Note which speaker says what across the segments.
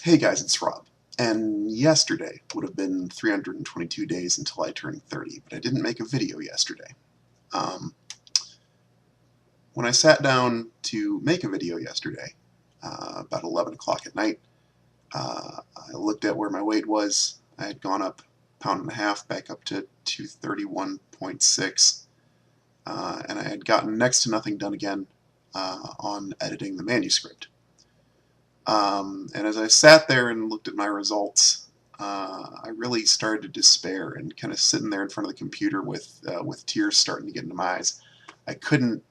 Speaker 1: Hey guys, it's Rob. And yesterday would have been 322 days until I turned 30, but I didn't make a video yesterday. Um, when I sat down to make a video yesterday, about 11 o'clock at night, I looked at where my weight was. I had gone up a pound and a half, back up to 231.6, and I had gotten next to nothing done again on editing the manuscript. And as I sat there and looked at my results, I really started to despair and kind of sitting there in front of the computer with tears starting to get into my eyes. I couldn't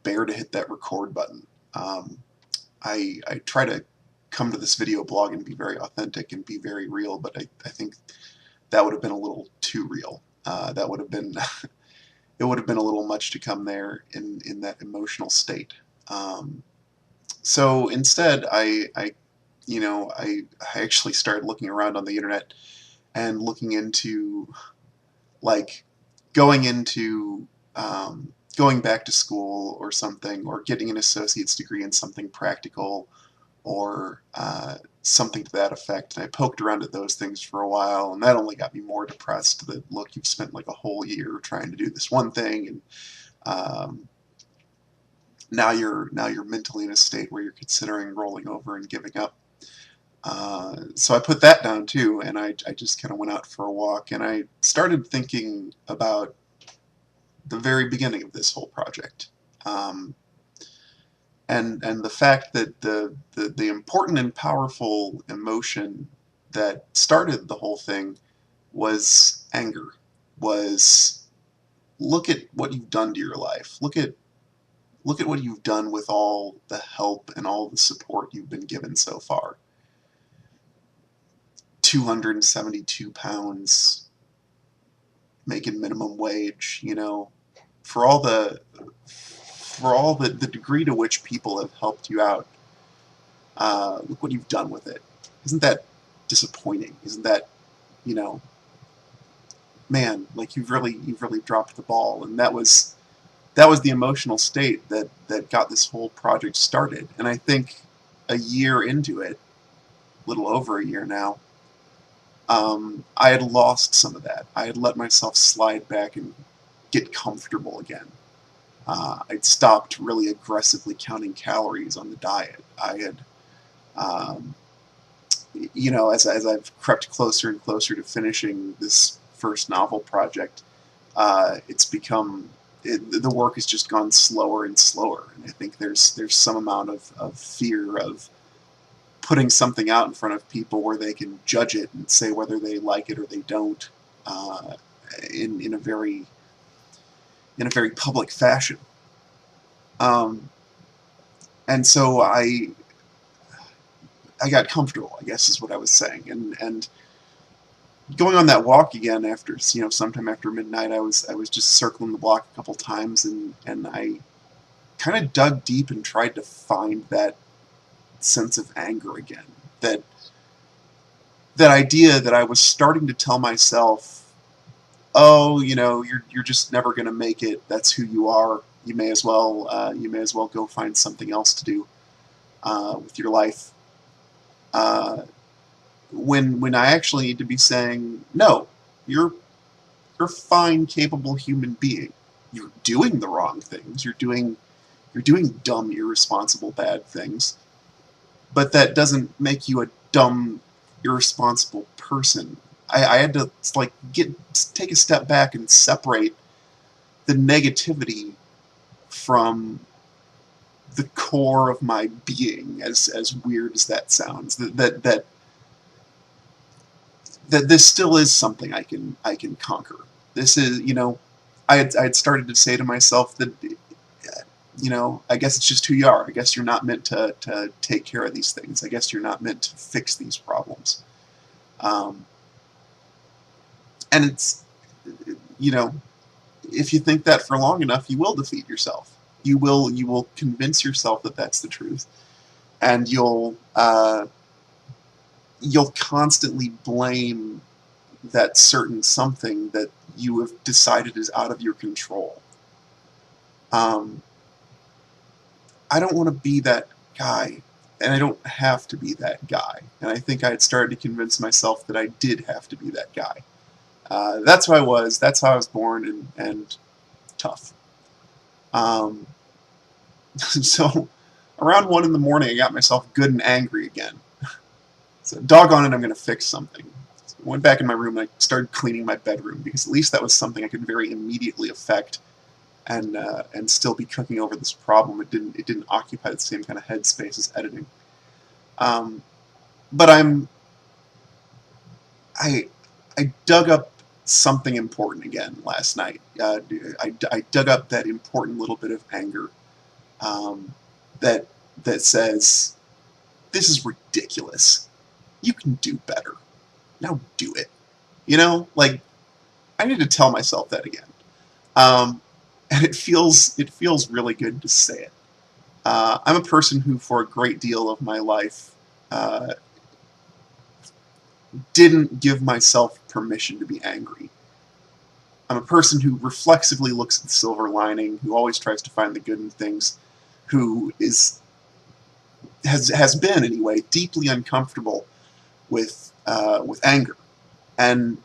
Speaker 1: bear to hit that record button. I try to come to this video blog and be very authentic and be very real, but I think that would have been a little too real. That would have been it would have been a little much to come there in that emotional state. So instead, I actually started looking around on the internet and looking into like going into going back to school or something, or getting an associate's degree in something practical, or something to that effect. And I poked around at those things for a while, and that only got me more depressed. That, look, you've spent like a whole year trying to do this one thing, and now you're mentally in a state where you're considering rolling over and giving up. So I put that down too, and I just kind of went out for a walk, and I started thinking about the very beginning of this whole project, and the fact that the important and powerful emotion that started the whole thing was anger. Was, look at what you've done to your life. Look at what you've done with all the help and all the support you've been given so far. 272 pounds, making minimum wage, for all the degree to which people have helped you out. Look what you've done with it. Isn't that disappointing? Isn't that, man, like you've really dropped the ball? And that was the emotional state that got this whole project started. And I think a year into it, a little over a year now, I had lost some of that. I had let myself slide back and get comfortable again. I'd stopped really aggressively counting calories on the diet. I had, as I've crept closer and closer to finishing this first novel project, it's become, the work has just gone slower and slower. And I think there's some amount of fear of putting something out in front of people where they can judge it and say whether they like it or they don't, in a very public fashion. And so I got comfortable, I guess is what I was saying, and going on that walk again after, sometime after midnight, I was just circling the block a couple times, and I kind of dug deep and tried to find that sense of anger again. That idea that I was starting to tell myself, oh, you're just never going to make it. That's who you are. You may as well go find something else to do with your life. When I actually need to be saying, no, you're a fine, capable human being. You're doing the wrong things. You're doing dumb, irresponsible, bad things. But that doesn't make you a dumb, irresponsible person. I had to take a step back and separate the negativity from the core of my being, as weird as that sounds. That this still is something I can conquer. This is, I had started to say to myself that, I guess it's just who you are. I guess you're not meant to take care of these things. I guess you're not meant to fix these problems. And it's, if you think that for long enough, you will defeat yourself. You will convince yourself that that's the truth, and you'll constantly blame that certain something that you have decided is out of your control. I don't want to be that guy and I don't have to be that guy. And I think I had started to convince myself that I did have to be that guy. That's who I was. That's how I was born, and tough. Um, so around 1 in the morning, I got myself good and angry again. So doggone it, I'm going to fix something. So I went back in my room and I started cleaning my bedroom, because at least that was something I could very immediately affect, and still be cooking over this problem. It didn't occupy the same kind of headspace as editing. Um, but I I dug up something important again last night. I dug up that important little bit of anger, um, that that says, "This is ridiculous. You can do better. Now do it." Like, I need to tell myself that again, and it feels really good to say it. I'm a person who, for a great deal of my life, uh, didn't give myself permission to be angry. I'm a person who reflexively looks at the silver lining, who always tries to find the good in things, who has been anyway deeply uncomfortable with anger, and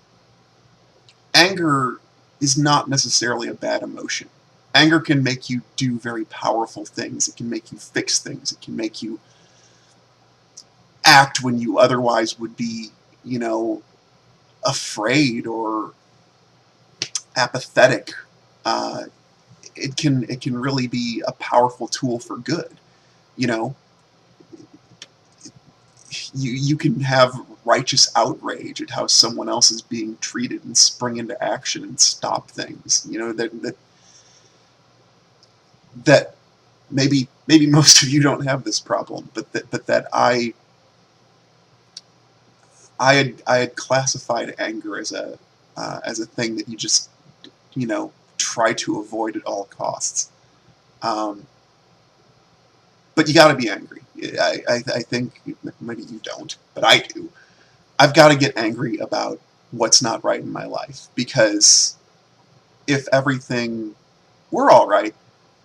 Speaker 1: anger is not necessarily a bad emotion. Anger can make you do very powerful things. It can make you fix things. It can make you act when you otherwise would be, you know, afraid or apathetic. Uh, it can really be a powerful tool for good. You know, you can have righteous outrage at how someone else is being treated and spring into action and stop things. That maybe most of you don't have this problem, but that I had classified anger as a thing that you just, try to avoid at all costs. Um, but you got to be angry. I think maybe you don't, but I do. I've got to get angry about what's not right in my life, because if everything were all right,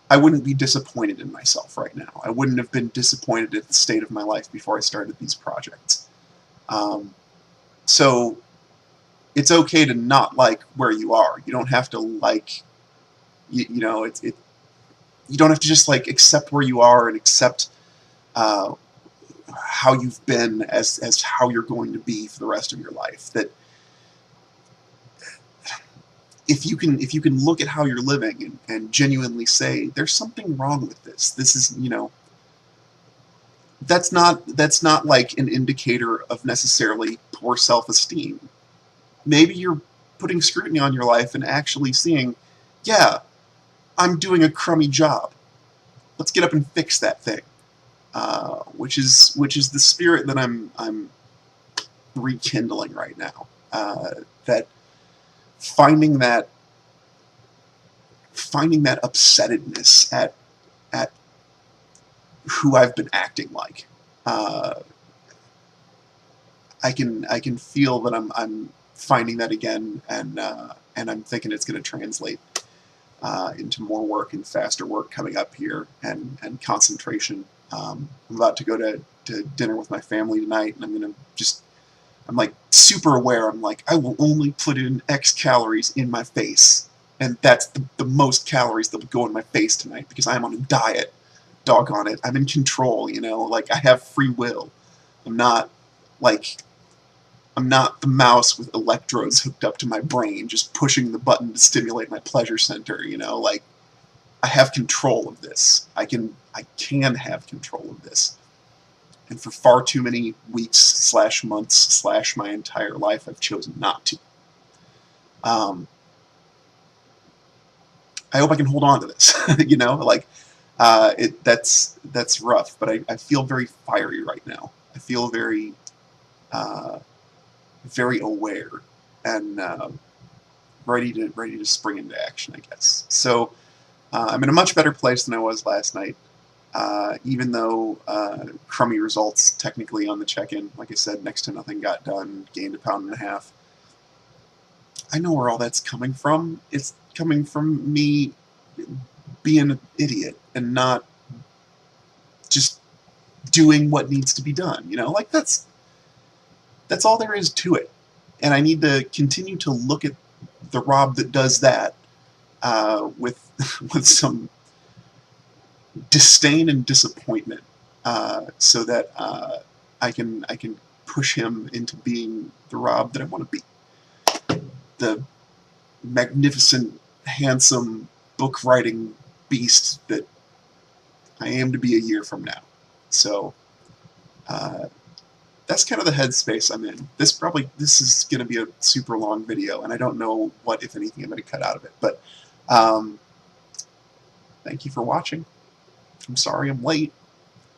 Speaker 1: I wouldn't be disappointed in myself right now. I wouldn't have been disappointed at the state of my life before I started these projects. Um, so it's okay to not like where you are. You don't have to like, you don't have to just like accept where you are and accept uh, how you've been as how you're going to be for the rest of your life. That if you can look at how you're living and genuinely say there's something wrong with this. This is, that's not like an indicator of necessarily poor self-esteem. Maybe you're putting scrutiny on your life and actually seeing, yeah, I'm doing a crummy job. Let's get up and fix that thing. Which is the spirit that I'm rekindling right now. That finding that finding that upsettedness at who I've been acting like. Uh, I can feel that I'm finding that again, and I'm thinking it's going to translate into more work and faster work coming up here, and concentration. I'm about to go to dinner with my family tonight, and I'm like super aware. I'm like, I will only put in X calories in my face, and that's the most calories that would go in my face tonight, because I'm on a diet. Doggone it, I'm in control. Like, I have free will. I'm not like I'm not the mouse with electrodes hooked up to my brain, just pushing the button to stimulate my pleasure center. Like, I have control of this. I can have control of this. And for far too many weeks/months/ my entire life, I've chosen not to. Um, I hope I can hold on to this. Like, that's rough, but I feel very fiery right now. I feel very uh, very aware, and ready to spring into action, I guess. So I'm in a much better place than I was last night. Even though crummy results technically on the check-in, like I said, next to nothing got done, gained a pound and a half. I know where all that's coming from. It's coming from me being an idiot and not just doing what needs to be done. Like that's all there is to it. And I need to continue to look at the Rob that does that with with some disdain and disappointment, so that I can push him into being the Rob that I want to be, the magnificent, handsome, book writing beast that I am to be a year from now. So that's kind of the headspace I'm in. This is going to be a super long video, and I don't know what, if anything, I'm going to cut out of it. But thank you for watching. I'm sorry I'm late.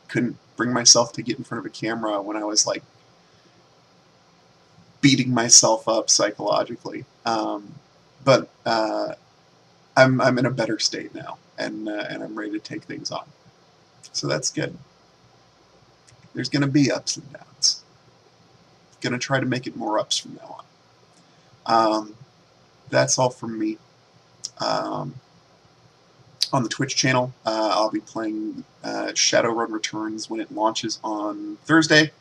Speaker 1: Couldn't bring myself to get in front of a camera when I was like beating myself up psychologically. But I'm in a better state now, and I'm ready to take things on. So that's good. There's going to be ups and downs. Going to try to make it more ups from now on. That's all from me. On the Twitch channel, I'll be playing Shadowrun Returns when it launches on Thursday.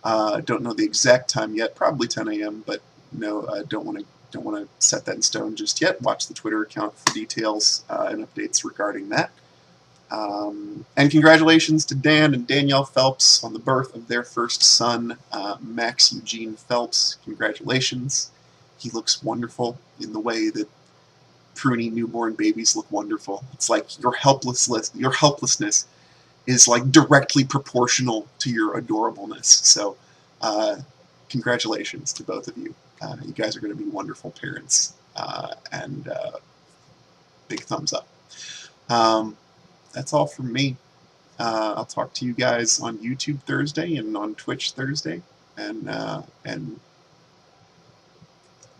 Speaker 1: Don't know the exact time yet. Probably 10 a.m. But no, don't want to set that in stone just yet. Watch the Twitter account for details and updates regarding that. And congratulations to Dan and Danielle Phelps on the birth of their first son, Max Eugene Phelps. Congratulations. He looks wonderful in the way that pruny newborn babies look wonderful. It's like your helplessness is like directly proportional to your adorableness. So congratulations to both of you. You guys are going to be wonderful parents, and big thumbs up. That's all from me. I'll talk to you guys on YouTube Thursday and on Twitch Thursday, and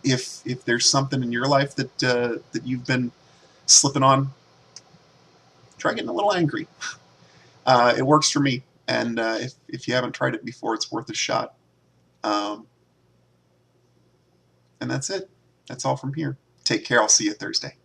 Speaker 1: if there's something in your life that you've been slipping on, try getting a little angry. It works for me, and if you haven't tried it before, it's worth a shot. And that's it. That's all from here. Take care. I'll see you Thursday.